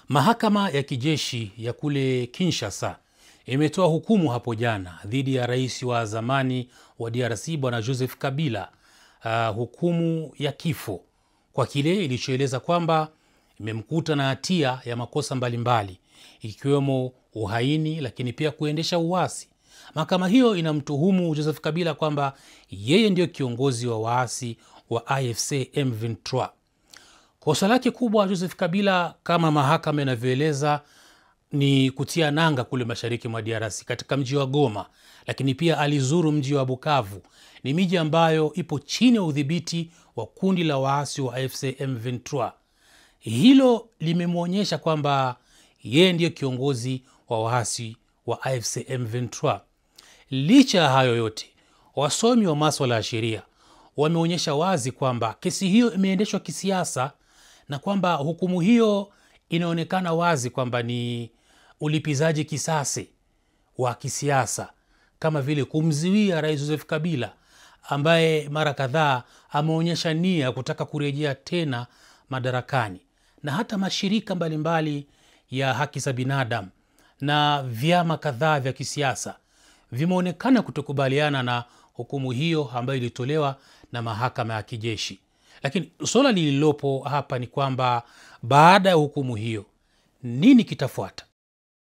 Mahakama ya kijeshi ya kule Kinshasa imetoa hukumu hapo jana dhidi ya rais wa zamani wa DRC Bwana Joseph Kabila, hukumu ya kifo kwa kile ilichoeleza kwamba imemkuta na hatia ya makosa mbalimbali ikiwemo uhaini, lakini pia kuendesha uasi. Mahakama hiyo inamtuhumu Joseph Kabila kwamba yeye ndio kiongozi wa waasi wa AFC M23. Kosa lake kubwa Joseph Kabila, kama mahakama inavyoeleza, ni kutia nanga kule mashariki mwa DRC katika mji wa Goma, lakini pia alizuru mji wa Bukavu. Ni miji ambayo ipo chini ya udhibiti wa kundi la waasi wa AFC M23. Hilo limemwonyesha kwamba yeye ndiyo kiongozi wa waasi wa AFC M23. Licha ya hayo yote, wasomi wa masuala ya sheria wameonyesha wazi kwamba kesi hiyo imeendeshwa kisiasa na kwamba hukumu hiyo inaonekana wazi kwamba ni ulipizaji kisasi wa kisiasa, kama vile kumziwia Rais Joseph Kabila ambaye mara kadhaa ameonyesha nia kutaka kurejea tena madarakani. Na hata mashirika mbalimbali ya haki za binadamu na vyama kadhaa vya kisiasa vimeonekana kutokubaliana na hukumu hiyo ambayo ilitolewa na mahakama ya kijeshi. Lakini swala lililopo hapa ni kwamba baada ya hukumu hiyo, nini kitafuata?